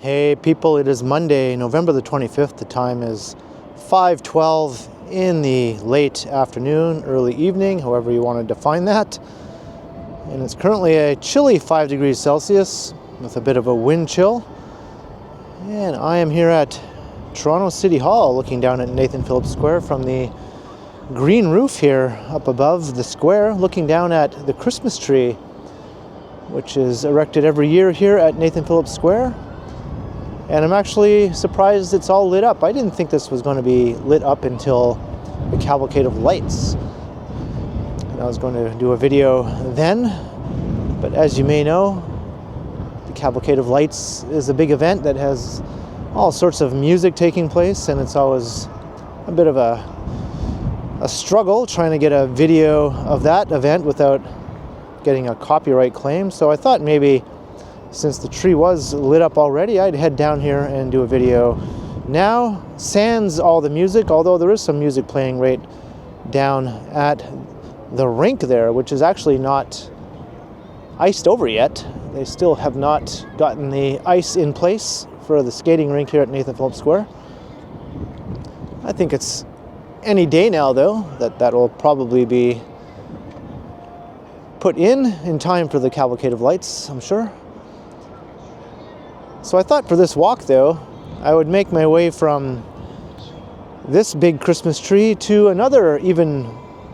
Hey people, it is Monday, November the 25th. The time is 5:12 in the late afternoon, early evening, however you want to define that. And it's currently a chilly 5 degrees Celsius with a bit of a wind chill. And I am here at Toronto City Hall looking down at Nathan Phillips Square from the green roof here up above the square, looking down at the Christmas tree, which is erected every year here at Nathan Phillips Square. And I'm actually surprised it's all lit up. I didn't think this was going to be lit up until the cavalcade of lights. And I was going to do a video then, but as you may know, the cavalcade of lights is a big event that has all sorts of music taking place, and it's always a bit of a struggle trying to get a video of that event without getting a copyright claim. So I thought maybe since the tree was lit up already, I'd head down here and do a video now, sans all the music, although there is some music playing right down at the rink there, which is actually not iced over yet. They still have not gotten the ice in place for the skating rink here at Nathan Phillips Square. I think it's any day now, though, that will probably be put in time for the cavalcade of lights, I'm sure. So I thought for this walk, though, I would make my way from this big Christmas tree to another even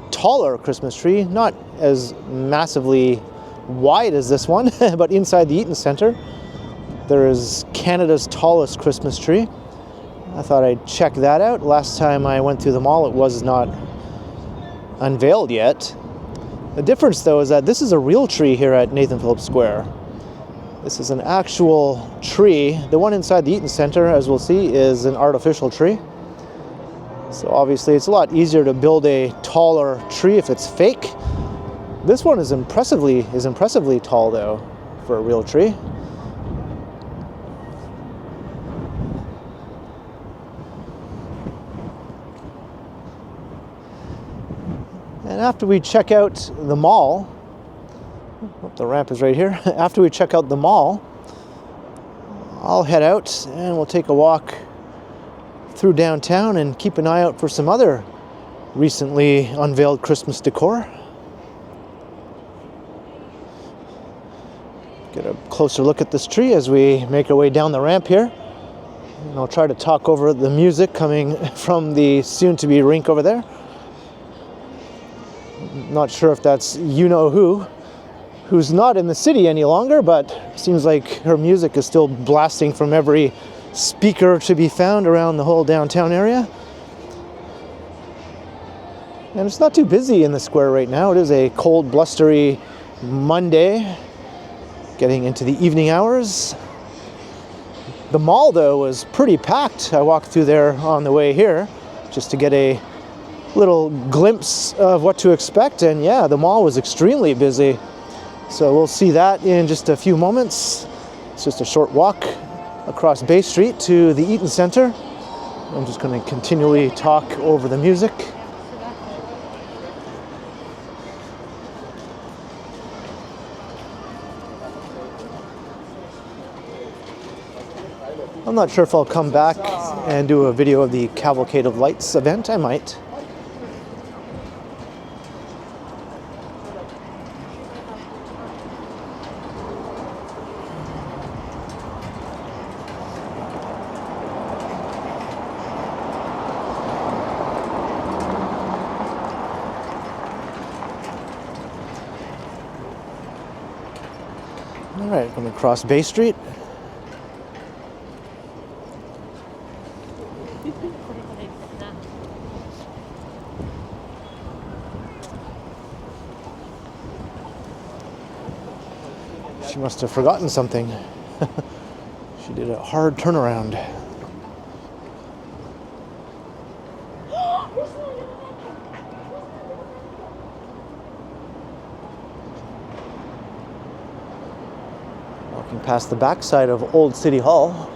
taller Christmas tree, not as massively wide as this one, but inside the Eaton Centre, there is Canada's tallest Christmas tree. I thought I'd check that out. Last time I went through the mall, it was not unveiled yet. The difference, though, is that this is a real tree here at Nathan Phillips Square. This is an actual tree. The one inside the Eaton Centre, as we'll see, is an artificial tree. So obviously it's a lot easier to build a taller tree if it's fake. This one is impressively tall, though, for a real tree. And after we check out the mall, the ramp is right here. After we check out the mall, I'll head out and we'll take a walk through downtown and keep an eye out for some other recently unveiled Christmas decor. Get a closer look at this tree as we make our way down the ramp here. And I'll try to talk over the music coming from the soon-to-be rink over there. Not sure if that's you-know-who, who's not in the city any longer, but seems like her music is still blasting from every speaker to be found around the whole downtown area. And it's not too busy in the square right now. It is a cold, blustery Monday, getting into the evening hours. The mall, though, was pretty packed. I walked through there on the way here just to get a little glimpse of what to expect, and yeah, the mall was extremely busy. So we'll see that in just a few moments. It's just a short walk across Bay Street to the Eaton Centre. I'm just going to continually talk over the music. I'm not sure if I'll come back and do a video of the Cavalcade of Lights event. I might. All right, going to cross Bay Street. She must have forgotten something. She did a hard turnaround. Walking past the backside of Old City Hall.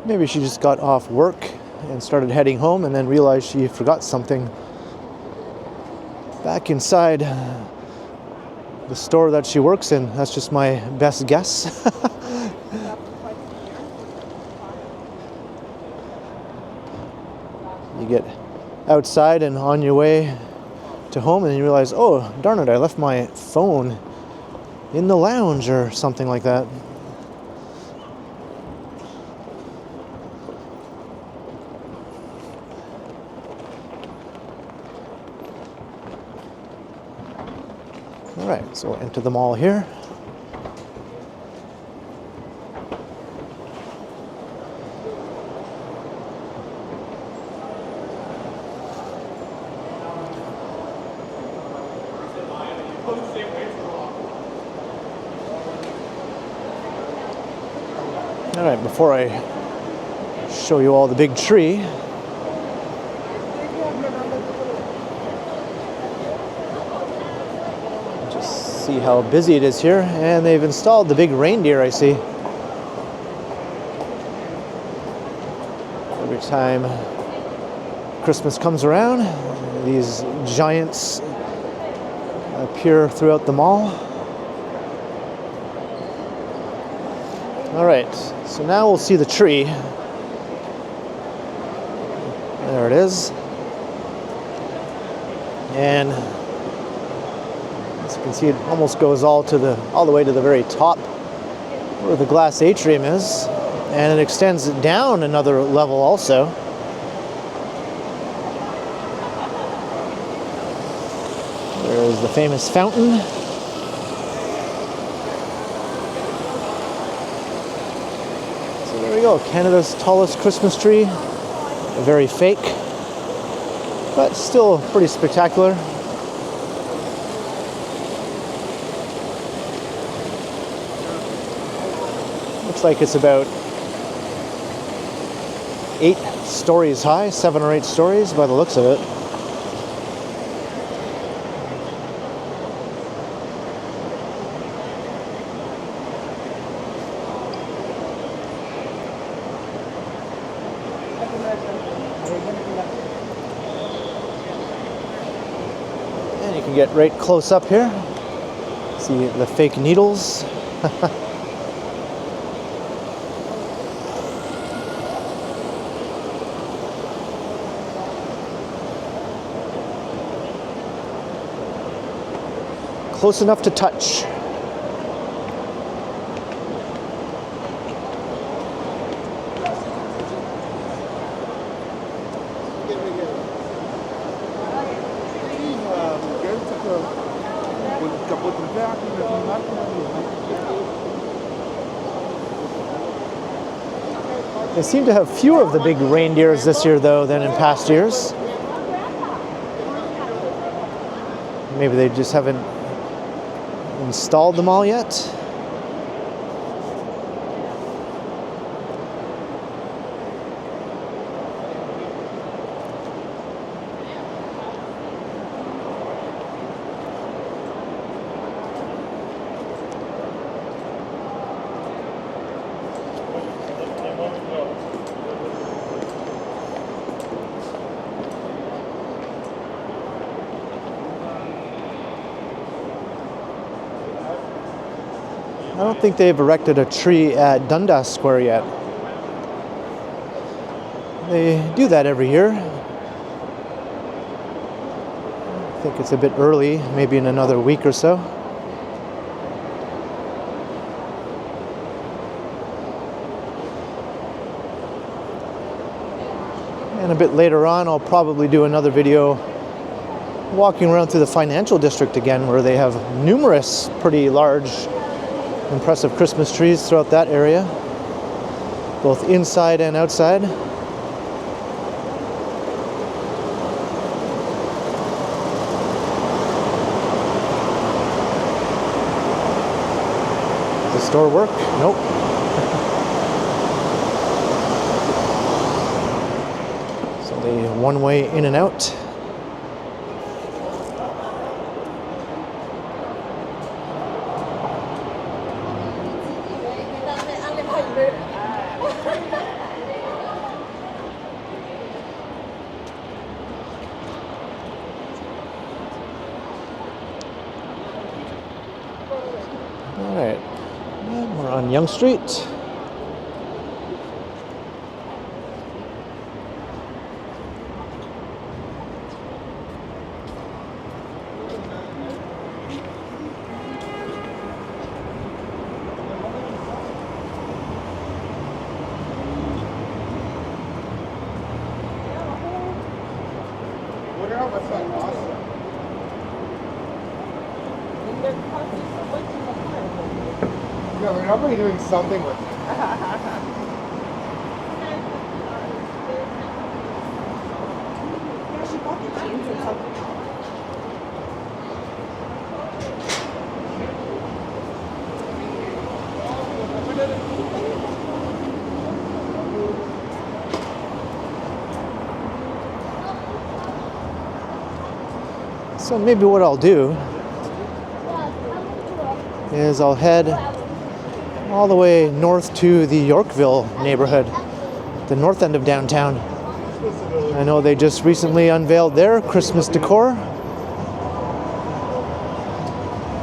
Maybe she just got off work and started heading home and then realized she forgot something back inside the store that she works in. That's just my best guess. You get outside and on your way to home and you realize, oh, darn it, I left my phone in the lounge or something like that. All right, so we'll enter the mall here. All right, before I show you all the big tree, just see how busy it is here. And they've installed the big reindeer, I see. Every time Christmas comes around, these giants appear throughout the mall. All right, so now we'll see the tree. There it is. And as you can see, it almost goes all the way to the very top where the glass atrium is, and it extends down another level also. There's the famous fountain. There we go, Canada's tallest Christmas tree. Very fake, but still pretty spectacular. Looks like it's about 8 stories high, 7 or 8 stories by the looks of it. And you can get right close up here. See the fake needles. Close enough to touch. They seem to have fewer of the big reindeers this year, though, than in past years. Maybe they just haven't installed them all yet. I don't think they've erected a tree at Dundas Square yet. They do that every year. I think it's a bit early, maybe in another week or so. And a bit later on, I'll probably do another video walking around through the financial district again, where they have numerous pretty large, impressive Christmas trees throughout that area, both inside and outside. Does the store work? Nope. So they one way in and out. on Yonge Street. Yeah, we're probably doing something with it. Yeah, she bought the jeans and something. So maybe what I'll do is I'll head all the way north to the Yorkville neighborhood, the north end of downtown. I know they just recently unveiled their Christmas decor,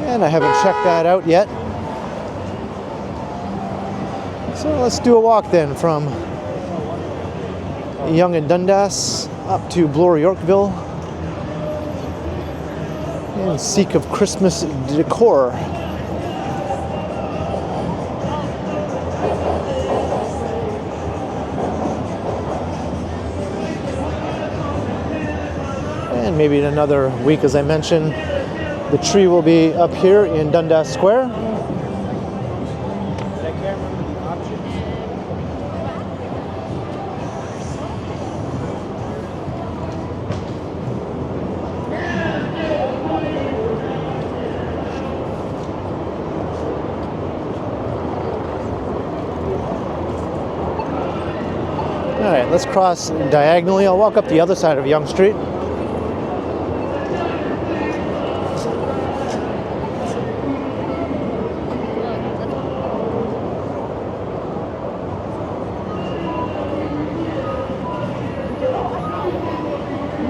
and I haven't checked that out yet. So let's do a walk then from Yonge and Dundas up to Bloor, Yorkville, and seek of Christmas decor. And maybe in another week, as I mentioned, the tree will be up here in Dundas Square. All right, let's cross diagonally. I'll walk up the other side of Yonge Street.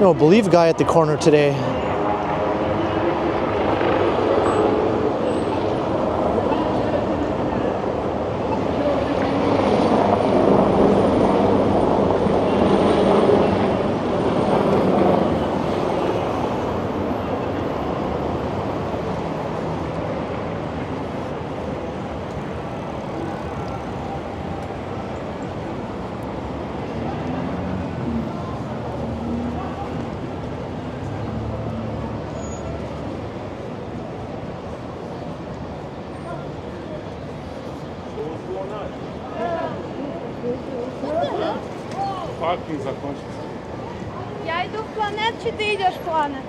No Believe guy at the corner today. Паркінг закончився. Я йду в Планет, чи ти йдеш в Планет?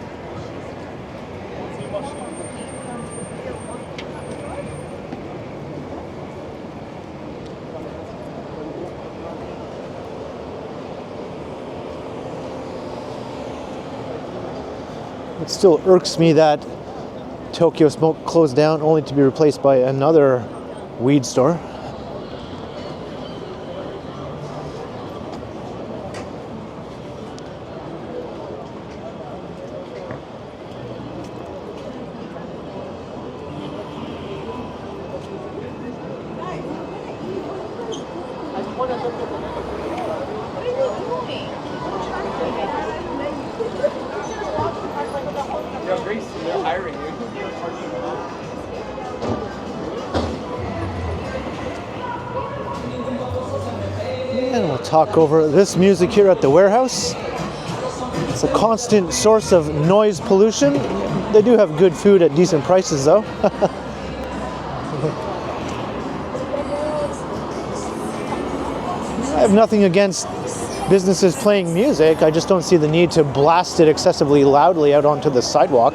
It still irks me that Tokyo Smoke closed down only to be replaced by another weed store. Yeah, Grace, they're hiring you. And we'll talk over this music here at the warehouse. It's a constant source of noise pollution. They do have good food at decent prices though. I have nothing against businesses playing music. I just don't see the need to blast it excessively loudly out onto the sidewalk.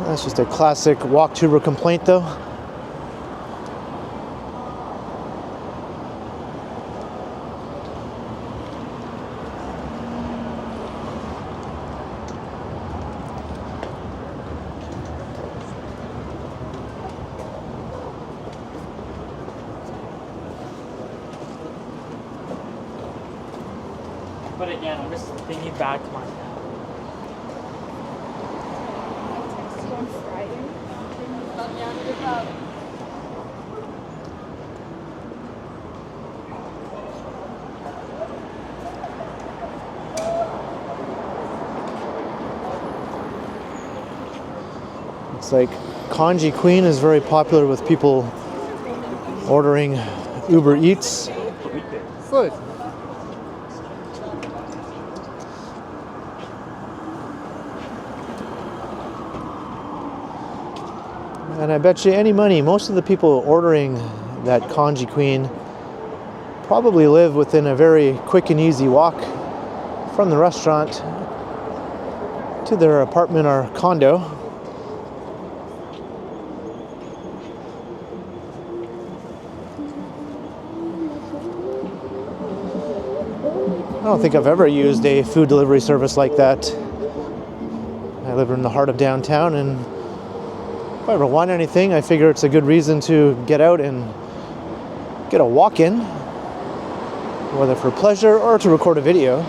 That's just a classic walk-to complaint though. But again, I'm just thinking back to my Looks like Congee Queen is very popular with people ordering Uber Eats. Good. And I bet you any money, most of the people ordering that Congee Queen probably live within a very quick and easy walk from the restaurant to their apartment or condo. I don't think I've ever used a food delivery service like that. I live in the heart of downtown, and if I ever want anything, I figure it's a good reason to get out and get a walk-in, whether for pleasure or to record a video.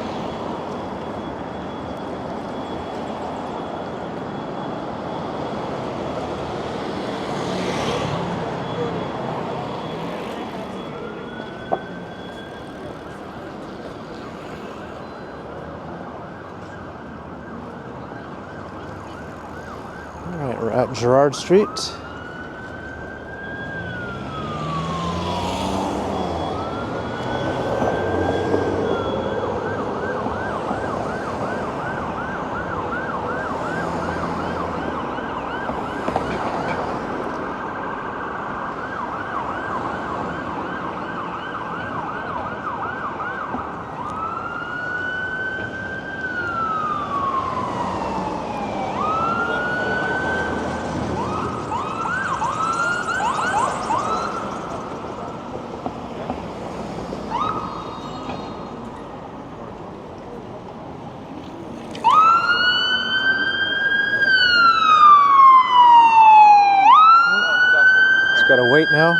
All right, we're at Gerrard Street. Gotta wait now.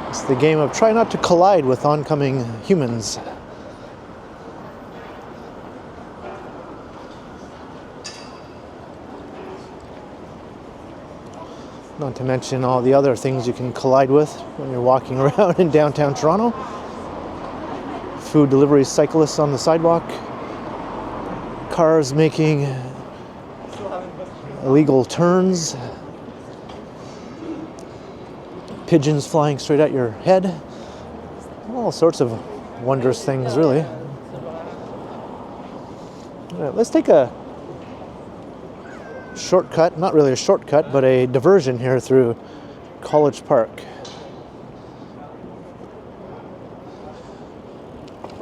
It's the game of try not to collide with oncoming humans. Not to mention all the other things you can collide with when you're walking around in downtown Toronto. Food delivery cyclists on the sidewalk. Cars making illegal turns. Pigeons flying straight at your head. All sorts of wondrous things, really. All right, let's take a shortcut, not really a shortcut, but a diversion here through College Park.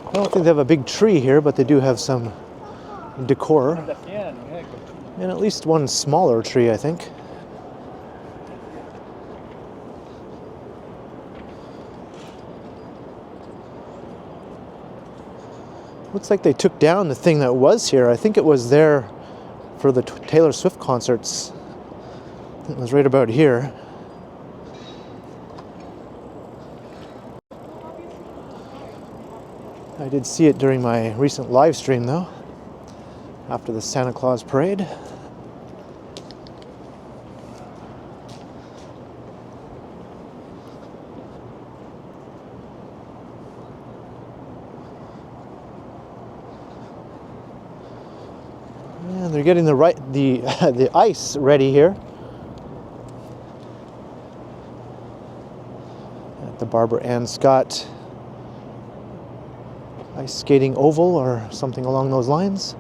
I don't think they have a big tree here, but they do have some decor. And at least one smaller tree, I think. Looks like they took down the thing that was here. I think it was there for the Taylor Swift concerts. It was right about here. I did see it during my recent live stream though, after the Santa Claus parade. And they're getting the ice ready here at the Barbara Ann Scott ice skating oval or something along those lines.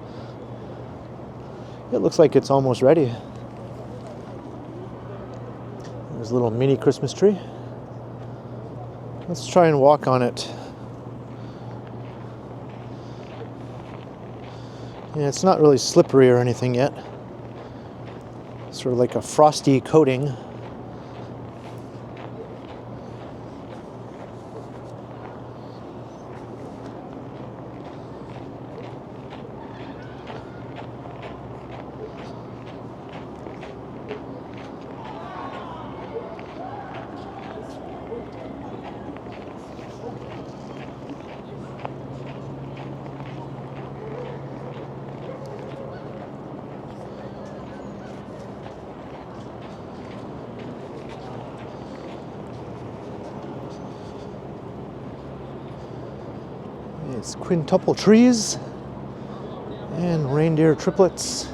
It looks like it's almost ready. There's a little mini Christmas tree. Let's try and walk on it. Yeah, it's not really slippery or anything yet. Sort of like a frosty coating. It's quintuple trees and reindeer triplets.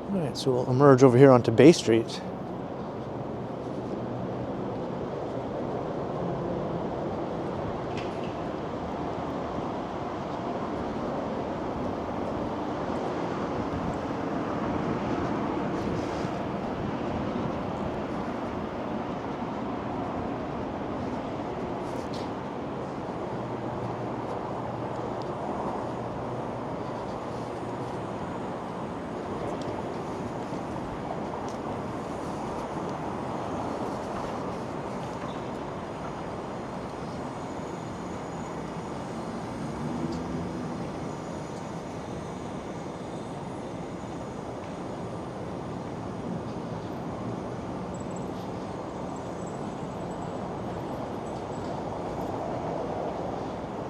All right, so we'll emerge over here onto Bay Street.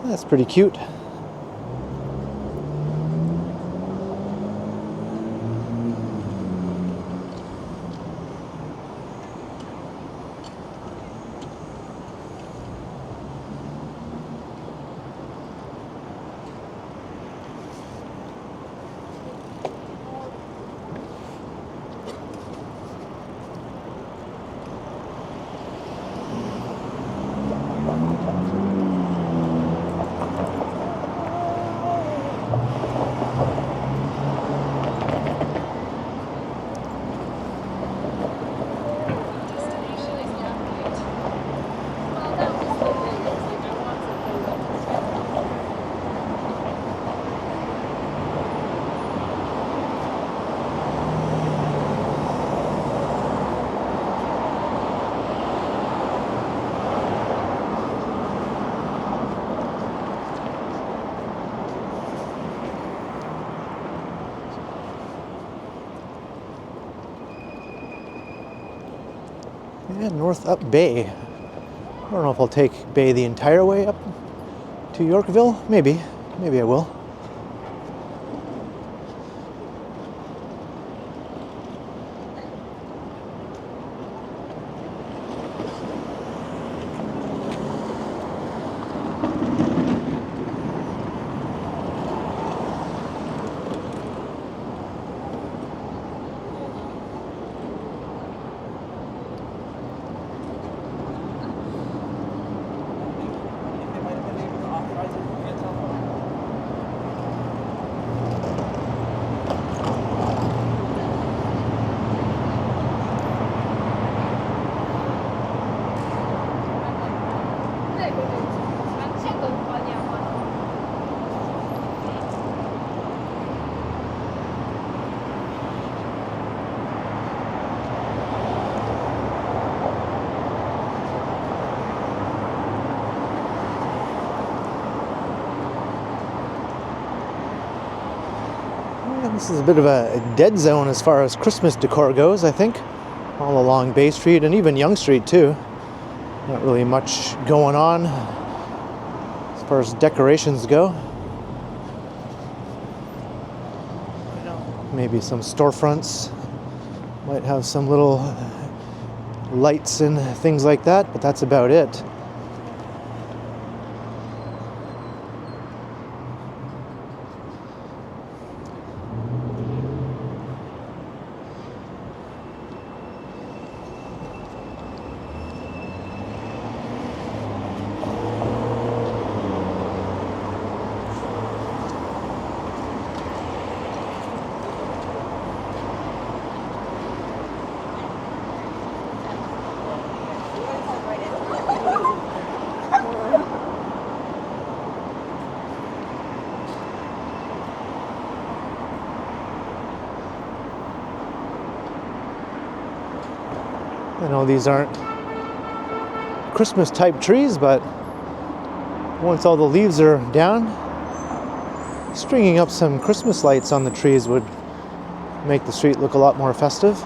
That's pretty cute. And north up Bay. I don't know if I'll take Bay the entire way up to Yorkville. Maybe I will. This is a bit of a dead zone as far as Christmas decor goes, I think. All along Bay Street and even Yonge Street too. Not really much going on as far as decorations go. Maybe some storefronts might have some little lights and things like that, but that's about it. I know these aren't Christmas type trees, but once all the leaves are down, stringing up some Christmas lights on the trees would make the street look a lot more festive.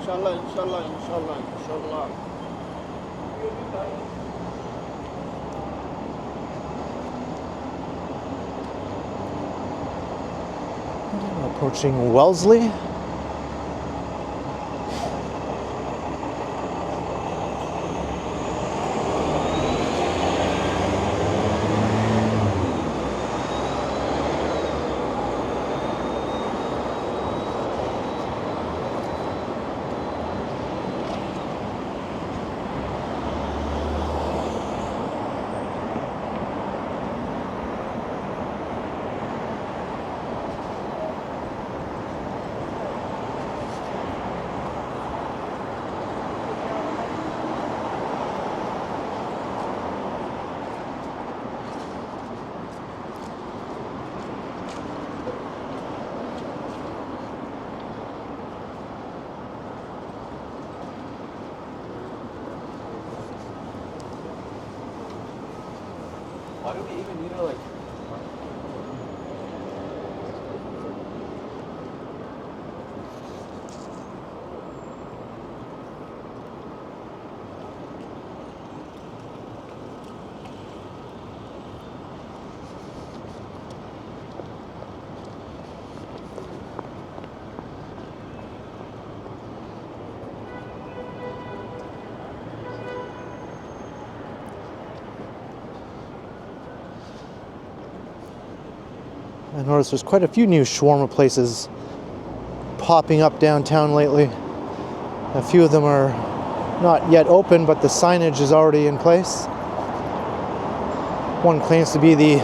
Inshallah, inshallah, inshallah, inshallah. Approaching Wellesley. Why do we even need to like? I noticed there's quite a few new shawarma places popping up downtown lately. A few of them are not yet open, but the signage is already in place. One claims to be the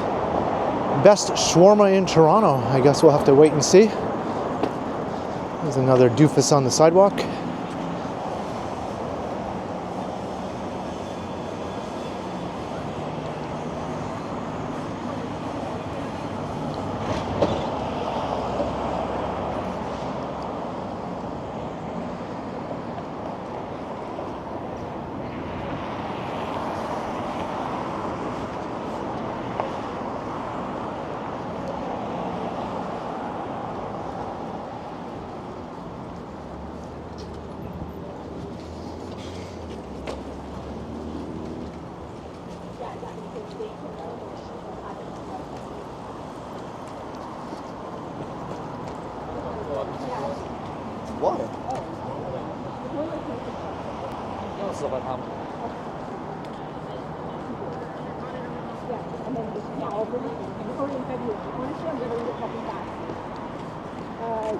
best shawarma in Toronto. I guess we'll have to wait and see. There's another doofus on the sidewalk. Why?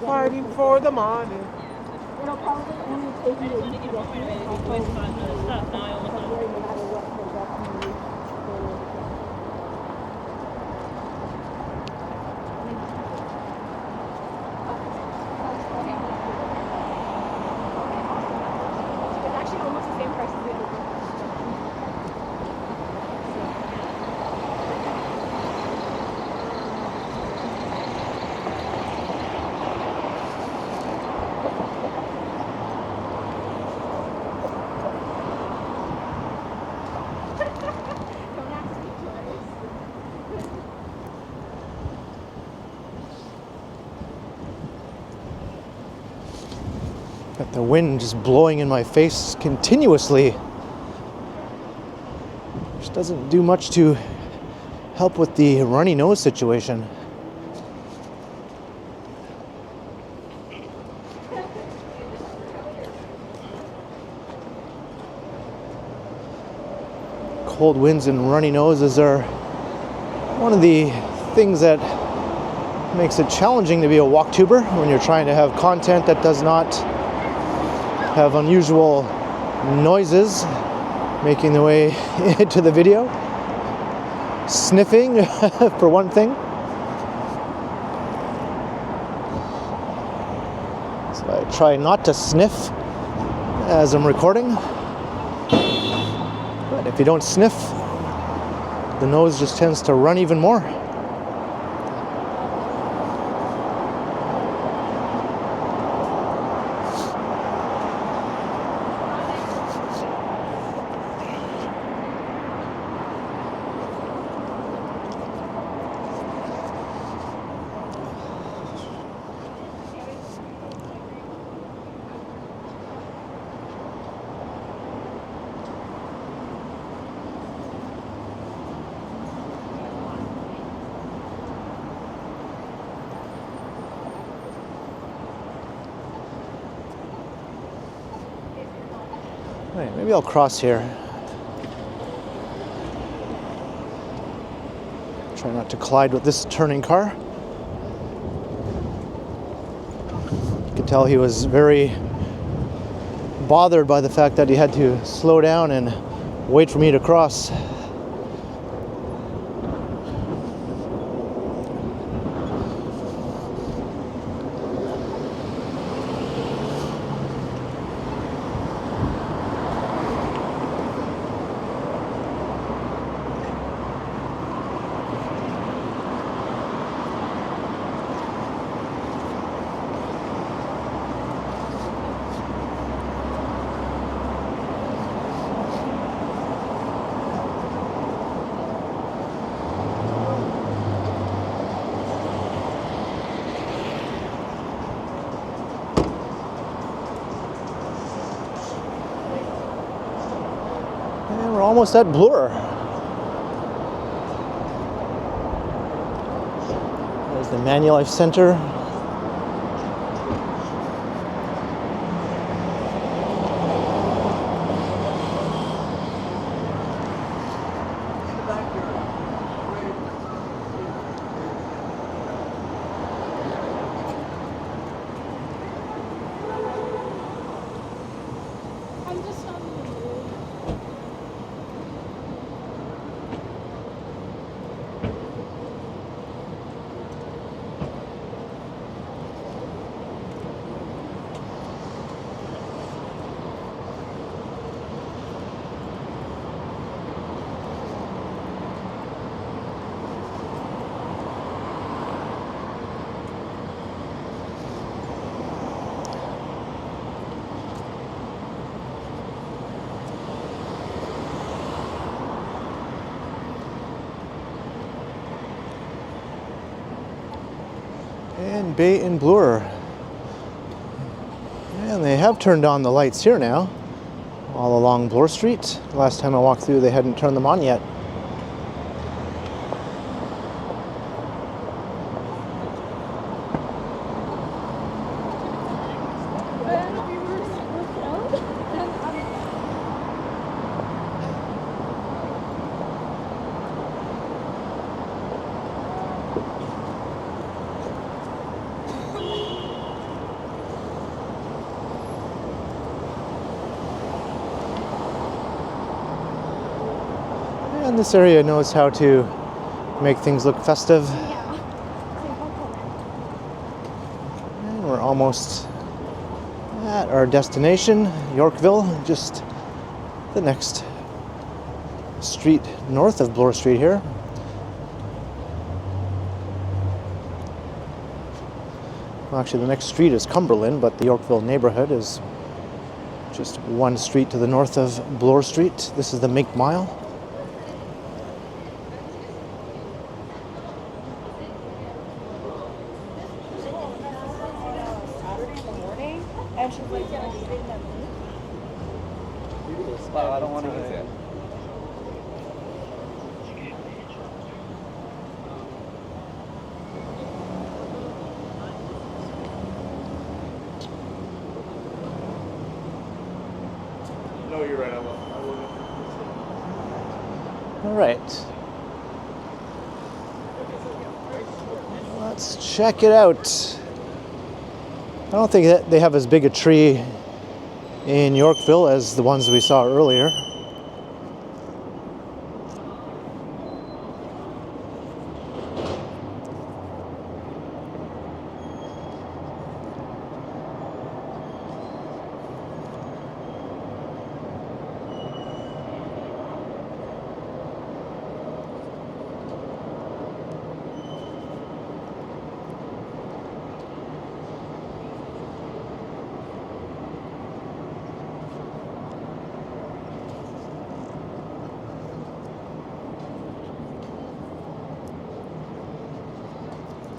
Fighting for the money. It'll probably only take you a week to get through it. Also, February, no matter what, there's definitely it's actually almost the same price as the other one. Don't ask me twice. Got the wind just blowing in my face continuously. Which doesn't do much to help with the runny nose situation. Cold winds and runny noses are one of the things that makes it challenging to be a walktuber when you're trying to have content that does not have unusual noises making their way into the video. Sniffing, for one thing. So I try not to sniff as I'm recording. But if you don't sniff, the nose just tends to run even more. Right, maybe I'll cross here. Try not to collide with this turning car. You could tell he was very bothered by the fact that he had to slow down and wait for me to cross. And we're almost at Bloor. There's the Manulife Center. I'm just on the road. And Bay and Bloor. And they have turned on the lights here now, all along Bloor Street. Last time I walked through, they hadn't turned them on yet. And this area knows how to make things look festive. And we're almost at our destination, Yorkville, just the next street north of Bloor Street here. Well, actually, the next street is Cumberland, but the Yorkville neighborhood is just one street to the north of Bloor Street. This is the Mink Mile. I don't want to use it. No, you're right. I will. All right. Let's check it out. I don't think that they have as big a tree in Yorkville as the ones we saw earlier.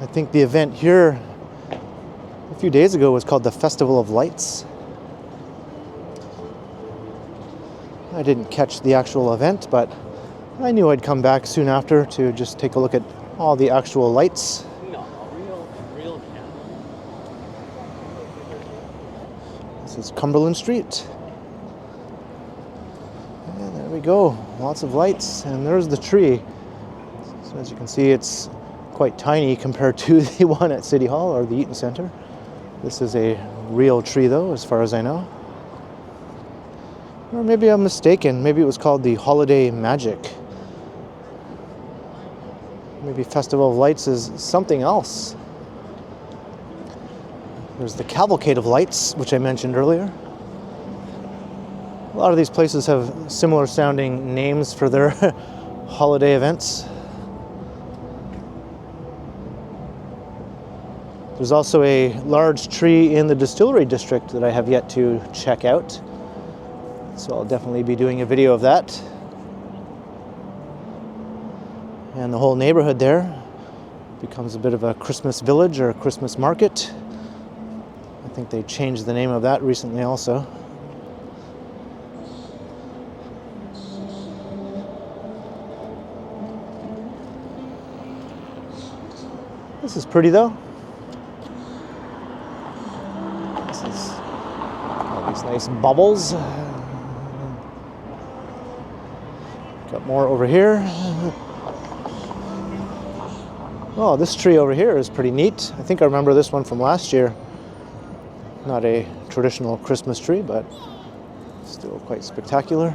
I think the event here a few days ago was called the Festival of Lights. I didn't catch the actual event, but I knew I'd come back soon after to just take a look at all the actual lights. No, real camera. This is Cumberland Street. And there we go, lots of lights, and there's the tree. So as you can see, it's quite tiny compared to the one at City Hall or the Eaton Center. This is a real tree though, as far as I know. Or maybe I'm mistaken, maybe it was called the Holiday Magic. Maybe Festival of Lights is something else. There's the Cavalcade of Lights, which I mentioned earlier. A lot of these places have similar sounding names for their holiday events. There's also a large tree in the distillery district that I have yet to check out. So I'll definitely be doing a video of that. And the whole neighborhood there becomes a bit of a Christmas village or a Christmas market. I think they changed the name of that recently also. This is pretty though. This is all these nice bubbles. Got more over here. Oh, this tree over here is pretty neat. I think I remember this one from last year. Not a traditional Christmas tree, but still quite spectacular.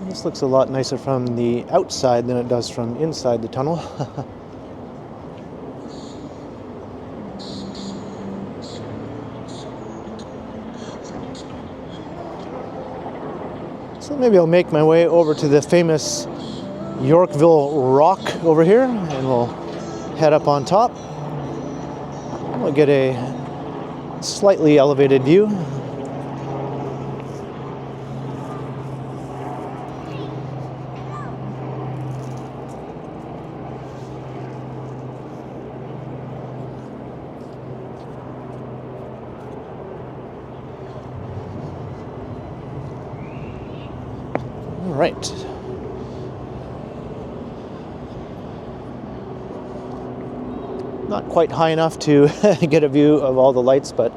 This looks a lot nicer from the outside than it does from inside the tunnel. So maybe I'll make my way over to the famous Yorkville Rock over here, and we'll head up on top. We'll get a slightly elevated view. All right. Not quite high enough to get a view of all the lights, but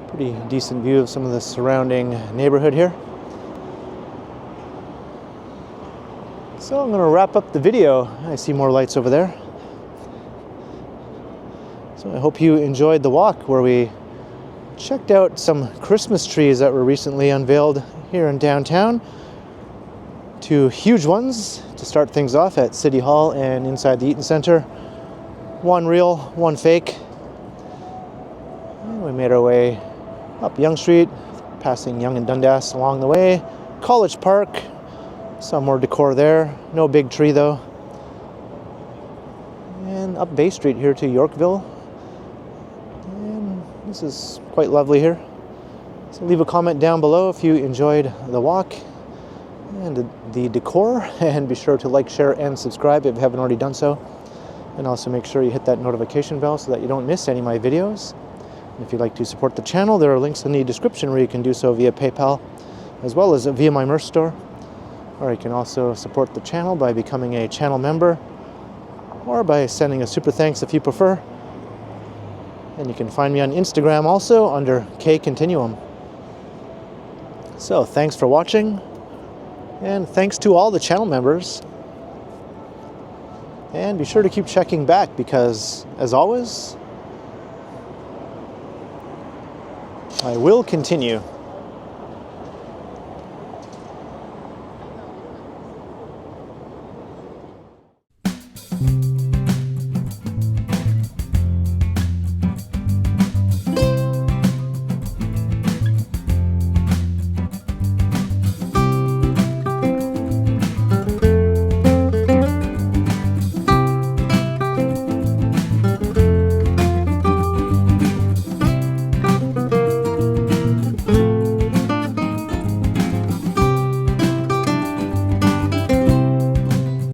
pretty decent view of some of the surrounding neighborhood here. So I'm going to wrap up the video. I see more lights over there. So I hope you enjoyed the walk where we checked out some Christmas trees that were recently unveiled here in downtown. 2 huge ones to start things off at City Hall and inside the Eaton Center. 1 real, 1 fake. And we made our way up Yonge Street, passing Yonge and Dundas along the way. College Park, some more decor there. No big tree though. And up Bay Street here to Yorkville. And this is quite lovely here. So leave a comment down below if you enjoyed the walk and the decor, and be sure to like, share, and subscribe if you haven't already done so. And also make sure you hit that notification bell so that you don't miss any of my videos. And if you'd like to support the channel, there are links in the description where you can do so via PayPal, as well as via my merch store. Or you can also support the channel by becoming a channel member, or by sending a super thanks if you prefer. And you can find me on Instagram also under KContinuum. So thanks for watching. And thanks to all the channel members. And be sure to keep checking back because, as always, I will continue.